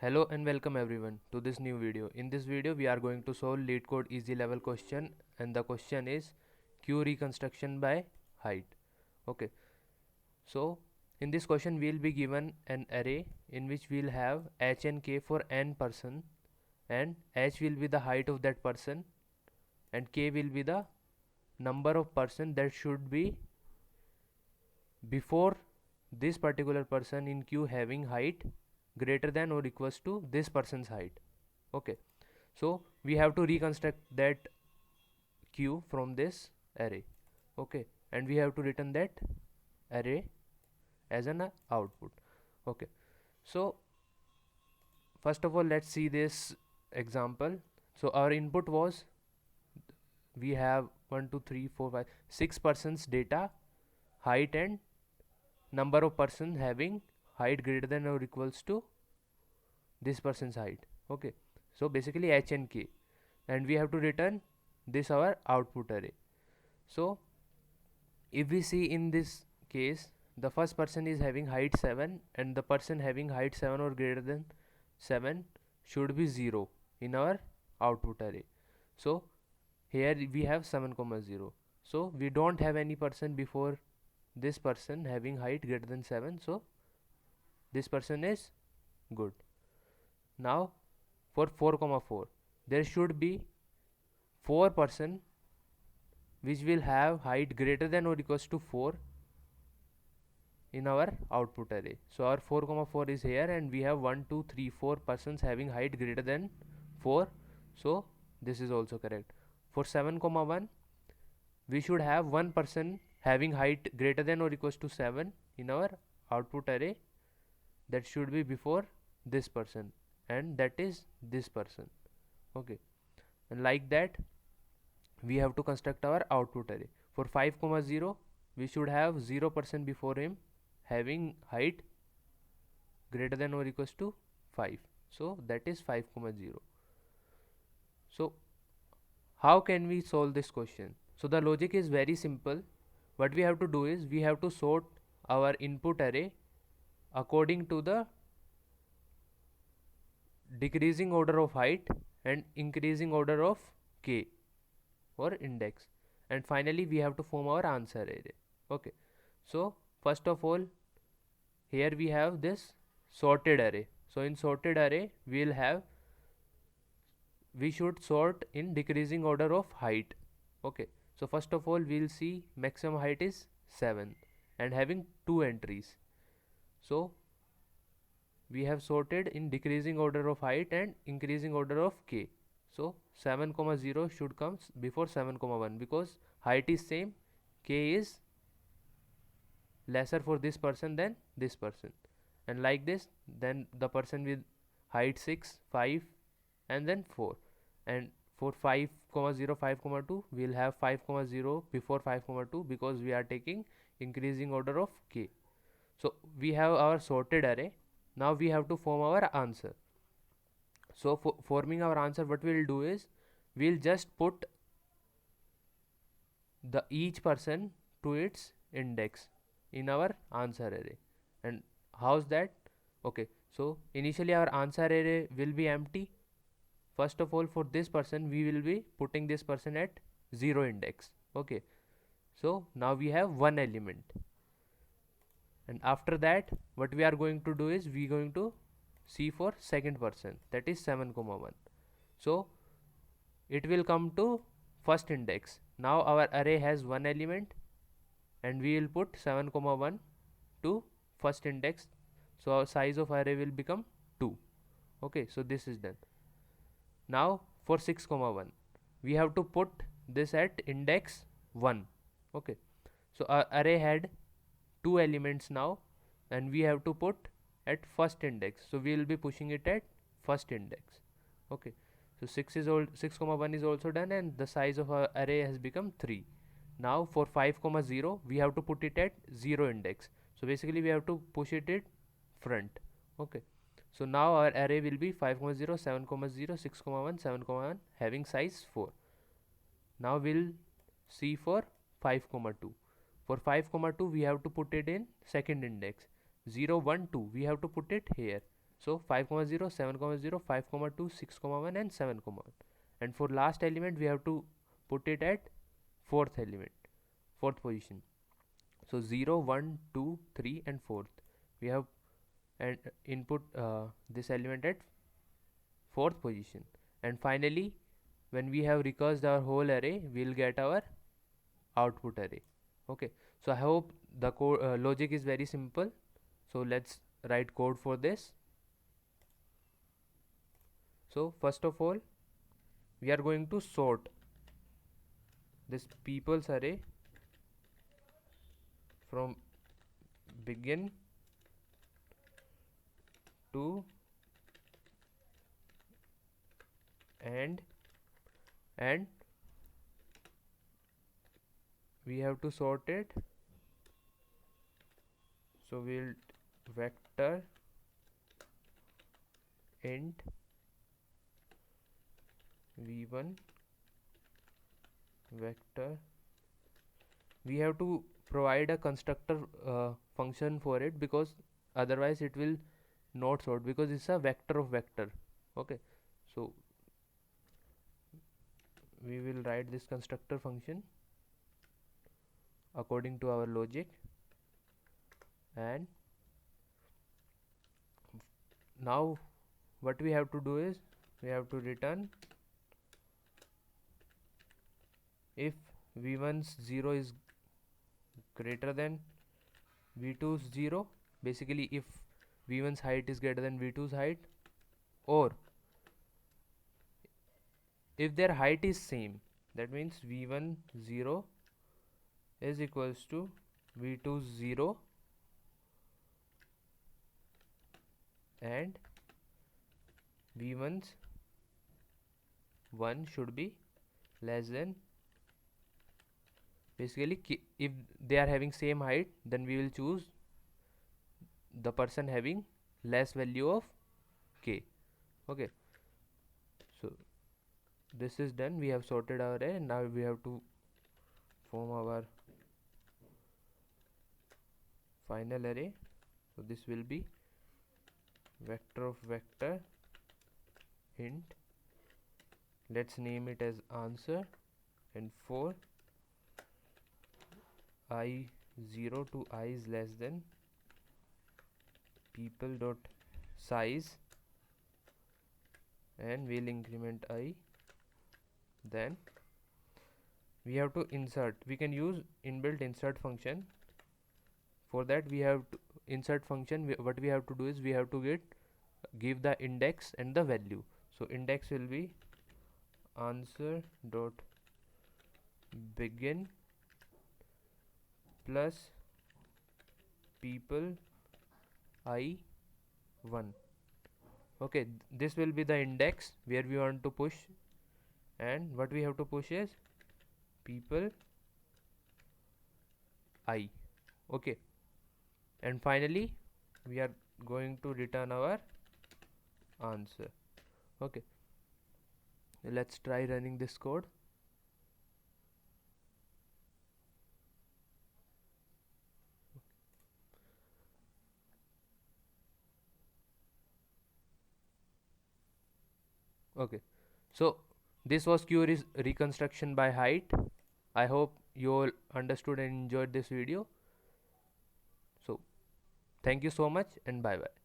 Hello and welcome everyone to this new video. In this video we are going to solve LeetCode easy level question, and the question is queue reconstruction by height. Okay, so in this question we will be given an array in which we will have h and k for n person, and h will be the height of that person and k will be the number of person that should be before this particular person in queue having height greater than or equals to this person's height. Okay, so we have to reconstruct that queue from this array. Okay, and we have to return that array as an output. Okay, so first of all let's see this example. So our input was, we have 1 2 3 4 5 6 persons data, height and number of persons having height greater than or equals to this person's height. Okay, so basically h and k, and we have to return this our output array. So if we see in this case, the first person is having height 7 and the person having height 7 or greater than 7 should be 0 in our output array. So here we have 7 comma 0, so we don't have any person before this person having height greater than 7, so this person is good. Now for 4 comma 4 there should be 4 person which will have height greater than or equals to 4 in our output array. So our 4 comma 4 is here, and we have 1 2 3 4 persons having height greater than 4, so this is also correct. For 7 comma 1 we should have one person having height greater than or equals to 7 in our output array, that should be before this person, and that is this person. Okay, and like that we have to construct our output array. For 5 comma 0 we should have 0% before him having height greater than or equals to 5, so that is 5 comma 0. So how can we solve this question? So the logic is very simple. What we have to do is we have to sort our input array according to the decreasing order of height and increasing order of k or index, and finally we have to form our answer array. Okay, so first of all here we have this sorted array. So in sorted array we should sort in decreasing order of height. Okay, so first of all we'll see maximum height is 7 and having 2 entries. So we have sorted in decreasing order of height and increasing order of k. So 7 comma 0 should come before 7 comma 1 because height is same, k is lesser for this person than this person, and like this then the person with height 6 5 and then 4, and for 5 comma 0 5 comma 2 we'll have 5 comma 0 before 5 comma 2 because we are taking increasing order of k. So we have our sorted array. Now we have to form our answer. So for forming our answer, what we'll do is we'll just put the each person to its index in our answer array. And how's that? Okay, so initially our answer array will be empty. First of all, for this person we will be putting this person at 0 index. Okay, so now we have one element, and after that what we are going to do is we going to see for second person, that is 7 comma 1. So it will come to first index. Now our array has one element and we will put 7 comma 1 to first index, so our size of array will become 2. Okay, so this is done. Now for 6 comma 1 we have to put this at index 1. Okay, so our array had 2 elements now and we have to put at first index, so we will be pushing it at first index. Okay, so 6 comma 1 is also done and the size of our array has become 3. Now for 5 comma 0 we have to put it at 0 index, so basically we have to push it at front. Okay, so now our array will be 5 comma 0 7 comma 0 6 comma 1 7 comma 1 having size 4. Now we'll see for 5 comma 2. For 5 comma 2 we have to put it in second index. 0 1 2 we have to put it here. So 5 comma 0, 7 comma 0, 5 comma 2, 6 comma 1 and 7 comma 1. And for last element we have to put it at fourth element, fourth position. So 0, 1, 2, 3 and fourth. We have and input this element at fourth position. And finally when we have recursed our whole array, we will get our output array. Okay, so I hope the logic is very simple. So let's write code for this. So first of all we are going to sort this people's array from begin to end, and we have to sort it. So we'll vector int v1 vector. We have to provide a constructor function for it, because otherwise it will not sort, because it's a vector of vector. Okay, so we will write this constructor function according to our logic. And now what we have to do is we have to return if v1's 0 is greater than v2's 0, basically if v1's height is greater than v2's height, or if their height is same, that means v1 0 is equals to v2 0 and v1's 1 should be less than, basically if they are having same height, then we will choose the person having less value of k. Okay, so this is done. We have sorted our array, and now we have to form our final array. So this will be vector of vector int, let's name it as answer, and for I 0 to I is less than people dot size, and we'll increment I. Then we have to insert. We can use inbuilt insert function. For that we have to insert function, what we have to do is we have to give the index and the value. So index will be answer dot begin plus people I1. Okay, this will be the index where we want to push, and what we have to push is people I. Okay, and finally we are going to return our answer. Okay, let's try running this code. Okay, so this was query reconstruction by height. I hope you all understood and enjoyed this video. So thank you so much, and bye bye.